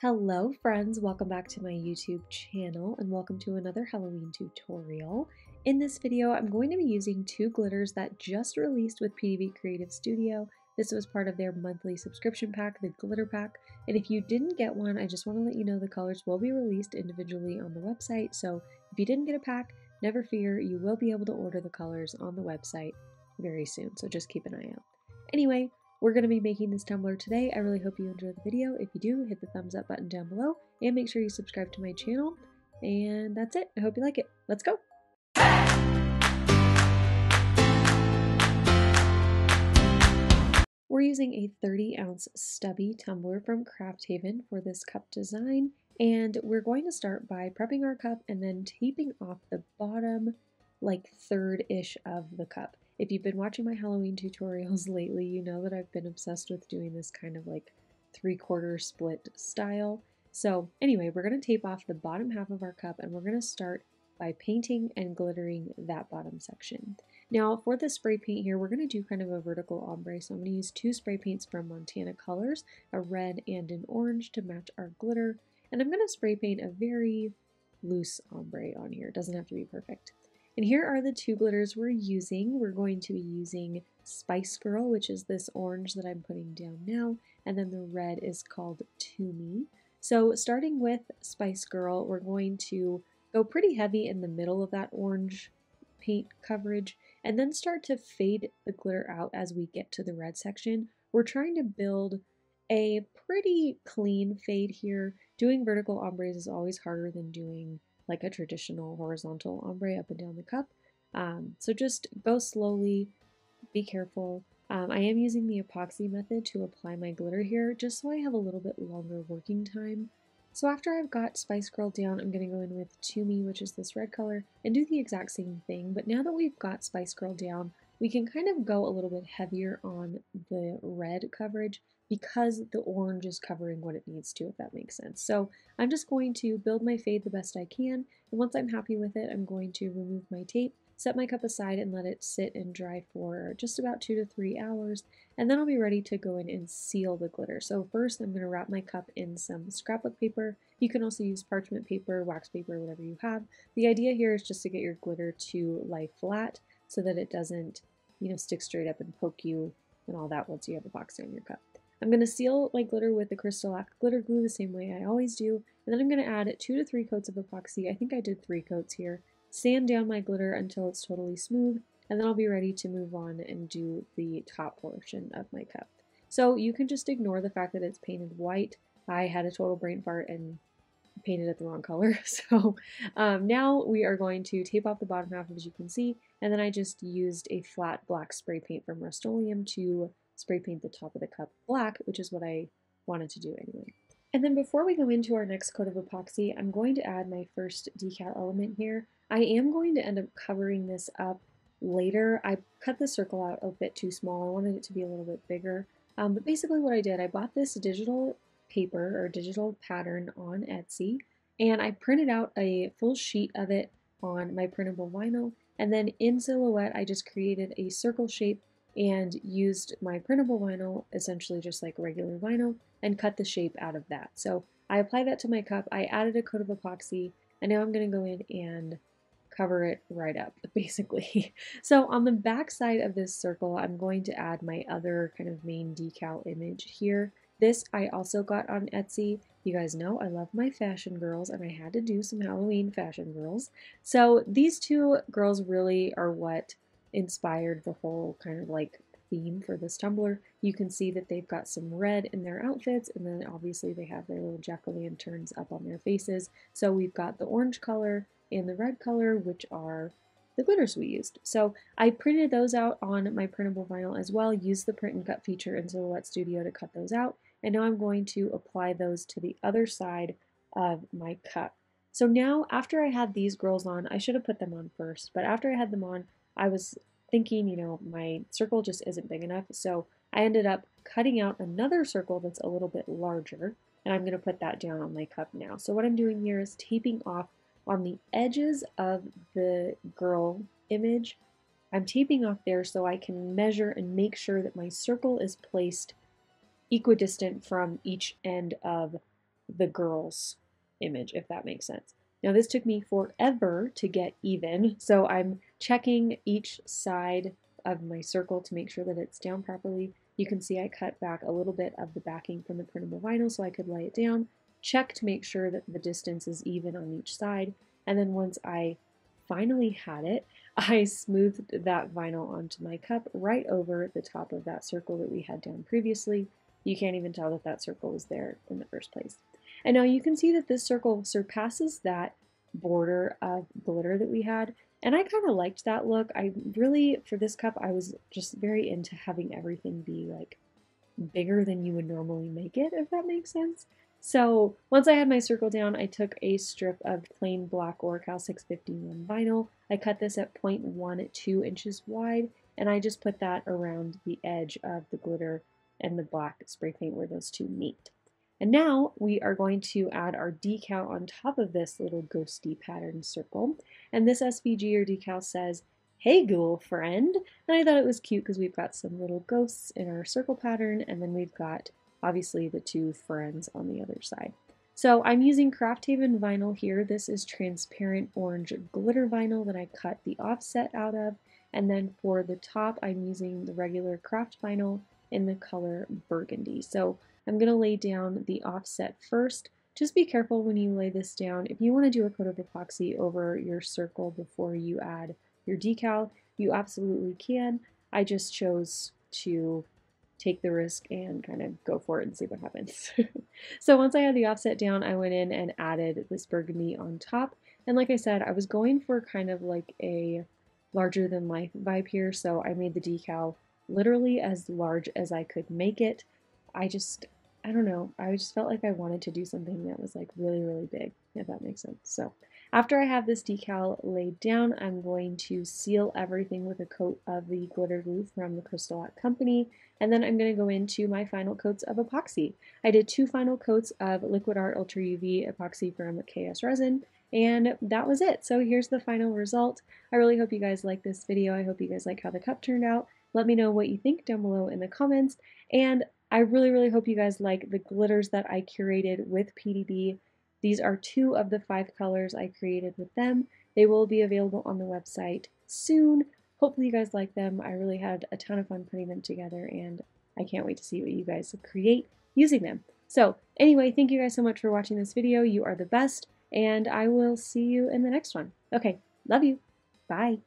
Hello friends, welcome back to my YouTube channel and welcome to another Halloween tutorial. In this video, I'm going to be using two glitters that just released with PEACHY Creative Studio. This was part of their monthly subscription pack, the glitter pack. And if you didn't get one, I just want to let you know the colors will be released individually on the website. So if you didn't get a pack, never fear, you will be able to order the colors on the website very soon. So just keep an eye out. Anyway, we're going to be making this tumbler today. I really hope you enjoy the video. If you do, hit the thumbs up button down below and make sure you subscribe to my channel. And that's it. I hope you like it. Let's go. We're using a 30-ounce stubby tumbler from Craft Haven for this cup design. And we're going to start by prepping our cup and then taping off the bottom like third-ish of the cup. If you've been watching my Halloween tutorials lately, you know that I've been obsessed with doing this kind of like 3/4 split style. So anyway, we're going to tape off the bottom half of our cup and we're going to start by painting and glittering that bottom section. Now for the spray paint here, we're going to do kind of a vertical ombre. So I'm going to use two spray paints from Montana Colors, a red and an orange to match our glitter. And I'm going to spray paint a very loose ombre on here. It doesn't have to be perfect. And here are the two glitters we're using. We're going to be using Spice Girl, which is this orange that I'm putting down now, and then the red is called Toomey. So starting with Spice Girl, we're going to go pretty heavy in the middle of that orange paint coverage, and then start to fade the glitter out as we get to the red section. We're trying to build a pretty clean fade here. Doing vertical ombres is always harder than doing like a traditional horizontal ombre up and down the cup. So just go slowly, be careful. I am using the epoxy method to apply my glitter here, just so I have a little bit longer working time. So after I've got Spice Girl down, I'm going to go in with Toomey, which is this red color, and do the exact same thing. But now that we've got Spice Girl down, we can kind of go a little bit heavier on the red coverage because the orange is covering what it needs to, if that makes sense. So I'm just going to build my fade the best I can, and once I'm happy with it, I'm going to remove my tape, set my cup aside, and let it sit and dry for just about 2 to 3 hours, and then I'll be ready to go in and seal the glitter. So first I'm going to wrap my cup in some scrapbook paper. You can also use parchment paper, wax paper, whatever you have. The idea here is just to get your glitter to lie flat so that it doesn't, stick straight up and poke you and all that once you have epoxy on your cup. I'm going to seal my glitter with the Crystalac glitter glue the same way I always do, and then I'm going to add 2 to 3 coats of epoxy. I think I did 3 coats here. Sand down my glitter until it's totally smooth, and then I'll be ready to move on and do the top portion of my cup. So you can just ignore the fact that it's painted white. I had a total brain fart and painted it the wrong color. So now we are going to tape off the bottom half, as you can see, and then I just used a flat black spray paint from Rustoleum to spray paint the top of the cup black, which is what I wanted to do anyway. And then before we go into our next coat of epoxy, I'm going to add my first decal element here. I am going to end up covering this up later. I cut the circle out a bit too small. I wanted it to be a little bit bigger. But basically what I did, I bought this digital paper or digital pattern on Etsy, and I printed out a full sheet of it on my printable vinyl, and then in silhouette I just created a circle shape and used my printable vinyl, essentially just like regular vinyl, and cut the shape out of that. So I applied that to my cup, I added a coat of epoxy, and now I'm going to go in and cover it right up, basically. So on the back side of this circle, I'm going to add my other kind of main decal image here. This I also got on Etsy. You guys know I love my fashion girls, and I had to do some Halloween fashion girls. So these two girls really are what inspired the whole kind of like theme for this tumbler. You can see that they've got some red in their outfits, and then obviously they have their little jack-o'-lanterns up on their faces. So we've got the orange color and the red color, which are the glitters we used. So I printed those out on my printable vinyl as well, used the print and cut feature in Silhouette Studio to cut those out, and now I'm going to apply those to the other side of my cup. So now after I had these girls on, I should have put them on first, but after I had them on, I was thinking, my circle just isn't big enough, so I ended up cutting out another circle that's a little bit larger, and I'm going to put that down on my cup now. So what I'm doing here is taping off on the edges of the girl image. I'm taping off there so I can measure and make sure that my circle is placed equidistant from each end of the girl's image, if that makes sense. Now this took me forever to get even, so I'm checking each side of my circle to make sure that it's down properly. You can see I cut back a little bit of the backing from the printable vinyl so I could lay it down, check to make sure that the distance is even on each side, and then once I finally had it, I smoothed that vinyl onto my cup right over the top of that circle that we had down previously. You can't even tell that that circle was there in the first place. And now you can see that this circle surpasses that border of glitter that we had, and I kind of liked that look. I really, for this cup, I was just very into having everything be like bigger than you would normally make it, if that makes sense. So once I had my circle down, I took a strip of plain black Oracal 651 vinyl. I cut this at 0.12 inches wide, and I just put that around the edge of the glitter and the black spray paint where those two meet. And now we are going to add our decal on top of this little ghosty pattern circle. And this SVG or decal says, "Hey ghoul friend." And I thought it was cute because we've got some little ghosts in our circle pattern, and then we've got obviously the two friends on the other side. So I'm using Craft Haven vinyl here. This is transparent orange glitter vinyl that I cut the offset out of. And then for the top, I'm using the regular craft vinyl in the color burgundy. So I'm going to lay down the offset first. Just be careful when you lay this down. If you want to do a coat of epoxy over your circle before you add your decal, you absolutely can. I just chose to take the risk and kind of go for it and see what happens. So once I had the offset down, I went in and added this burgundy on top. And like I said, I was going for kind of like a larger than life vibe here, so I made the decal literally as large as I could make it. I don't know, I just felt like I wanted to do something that was like really, really big, if that makes sense. So after I have this decal laid down, I'm going to seal everything with a coat of the glitter glue from the Crystal Art Company, and then I'm going to go into my final coats of epoxy. I did 2 final coats of Liquid Art Ultra UV epoxy from KS Resin, and that was it. So here's the final result. I really hope you guys like this video. I hope you guys like how the cup turned out. Let me know what you think down below in the comments, and I really, really hope you guys like the glitters that I curated with PDB. These are 2 of the 5 colors I created with them. They will be available on the website soon. Hopefully you guys like them. I really had a ton of fun putting them together, and I can't wait to see what you guys create using them. So anyway, thank you guys so much for watching this video. You are the best, and I will see you in the next one. Okay, love you. Bye.